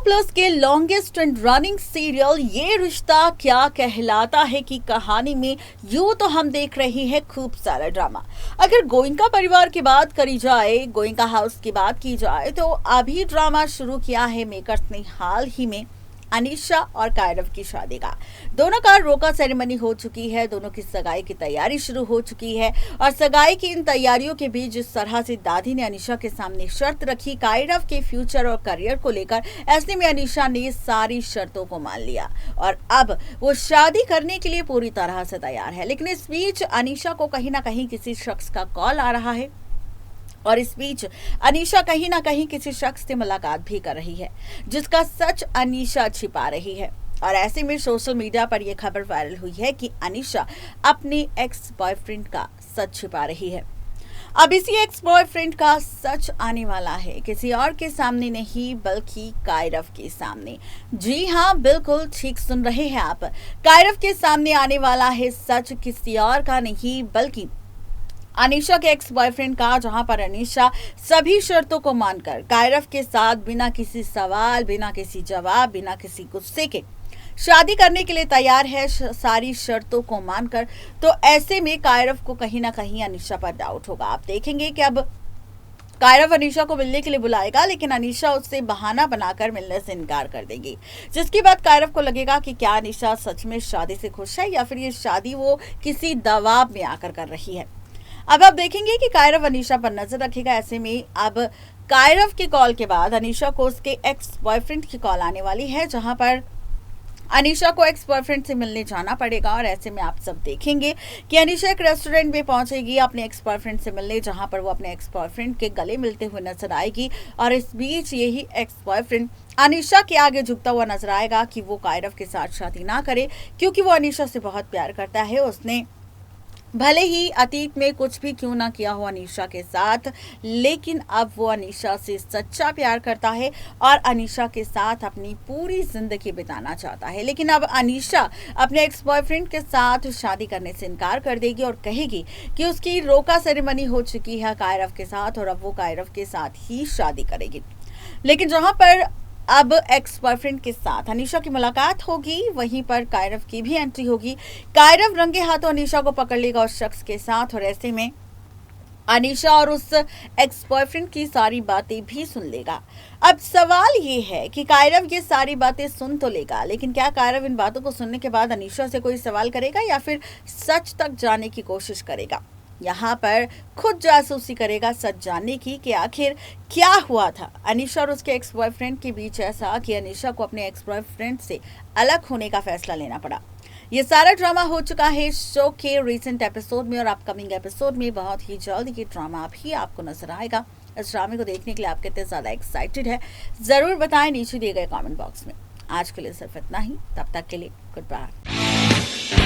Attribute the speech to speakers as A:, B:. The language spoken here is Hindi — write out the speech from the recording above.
A: प्लस के लॉन्गेस्ट एंड रनिंग सीरियल ये रिश्ता क्या कहलाता है की कहानी में यूं तो हम देख रहे हैं खूब सारा ड्रामा। अगर गोइंका परिवार की बात करी जाए, गोइंका हाउस की बात की जाए तो अभी ड्रामा शुरू किया है मेकर्स ने हाल ही में अनीशा और कायरव की शादी का। दोनों का रोका सेरेमनी हो चुकी है, दोनों की सगाई की तैयारी शुरू हो चुकी है और सगाई की इन तैयारियों के बीच जिस तरह से दादी ने अनीशा के सामने शर्त रखी कायरव के फ्यूचर और करियर को लेकर, ऐसे में अनीशा ने सारी शर्तों को मान लिया और अब वो शादी करने के लिए पूरी तरह से तैयार है। लेकिन इस बीच अनीशा को कहीं ना कहीं किसी शख्स का कॉल आ रहा है और इस बीच अनीशा कहीं ना कहीं किसी शख्स से मुलाकात भी कर रही है जिसका सच अनीशा छिपा रही है। और ऐसे में सोशल मीडिया पर यह खबर वायरल हुई है कि अनीशा अपने एक्स बॉयफ्रेंड का सच छिपा रही है। अब इसी एक्स बॉयफ्रेंड का सच आने वाला है किसी और के सामने नहीं बल्कि कायरव के सामने। जी हाँ, बिल्कुल ठीक सुन रहे हैं आप, कायरव के सामने आने वाला है सच किसी और का नहीं बल्कि अनीशा के एक्स बॉयफ्रेंड का, जहां पर अनीशा सभी शर्तों को मानकर कायरव के साथ बिना किसी सवाल, बिना किसी जवाब, बिना किसी गुस्से के शादी करने के लिए तैयार है, सारी शर्तों को मानकर। तो ऐसे में कायरव को कहीं ना कहीं अनीशा पर डाउट होगा। आप देखेंगे कि अब कायरव अनीशा को मिलने के लिए बुलाएगा लेकिन अनीशा उससे बहाना बनाकर मिलने से इनकार कर देगी, जिसके बाद कायरव को लगेगा कि क्या अनीशा सच में शादी से खुश है या फिर ये शादी वो किसी दबाव में आकर कर रही है। अब आप देखेंगे कि कायरव अनीशा पर नजर रखेगा। ऐसे में अब कायरव के कॉल के बाद अनीशा को उसके एक्स बॉयफ्रेंड की कॉल आने वाली है, जहां पर अनीशा को एक्स बॉयफ्रेंड से मिलने जाना पड़ेगा। और ऐसे में आप सब देखेंगे कि अनीशा एक रेस्टोरेंट में पहुंचेगी अपने एक्स बॉयफ्रेंड से मिलने, जहां पर वो अपने एक्स बॉयफ्रेंड के गले मिलते हुए नजर आएगी। और इस बीच यही एक्स बॉयफ्रेंड अनीशा के आगे झुकता हुआ नजर आएगा कि वो कायरव के साथ शादी ना करे, क्योंकि वो अनीशा से बहुत प्यार करता है। उसने भले ही अतीत में कुछ भी क्यों ना किया हो अनीशा के साथ, लेकिन अब वो अनीशा से सच्चा प्यार करता है और अनीशा के साथ अपनी पूरी जिंदगी बिताना चाहता है। लेकिन अब अनीशा अपने एक्स बॉयफ्रेंड के साथ शादी करने से इनकार कर देगी और कहेगी कि उसकी रोका सेरेमनी हो चुकी है कायरव के साथ और अब वो कायरव के साथ ही शादी करेगी। लेकिन जहां पर अब एक्स बॉयफ्रेंड के साथ अनीशा की मुलाकात होगी, वहीं पर कायरव की भी एंट्री होगी। कायरव रंगे हाथों अनीशा को पकड़ लेगा उस शख्स के साथ और ऐसे में अनीशा और उस एक्स बॉयफ्रेंड की सारी बातें भी सुन लेगा। अब सवाल ये है कि कायरव ये सारी बातें सुन तो लेगा, लेकिन क्या कायरव इन बातों को सुनने के बाद अनीशा से कोई सवाल करेगा या फिर सच तक जाने की कोशिश करेगा, यहाँ पर खुद जासूसी करेगा सच जानने की कि आखिर क्या हुआ था अनीशा और उसके एक्स बॉयफ्रेंड के बीच ऐसा कि अनीशा को अपने एक्स बॉयफ्रेंड से अलग होने का फैसला लेना पड़ा। ये सारा ड्रामा हो चुका है शो के रिसेंट एपिसोड में और अपकमिंग एपिसोड में बहुत ही जल्द ये ड्रामा भी आपको नजर आएगा। इस ड्रामे को देखने के लिए आप कितने ज्यादा एक्साइटेड है जरूर बताएं नीचे दिए गए कमेंट बॉक्स में। आज के लिए सिर्फ इतना ही, तब तक के लिए गुड बाय।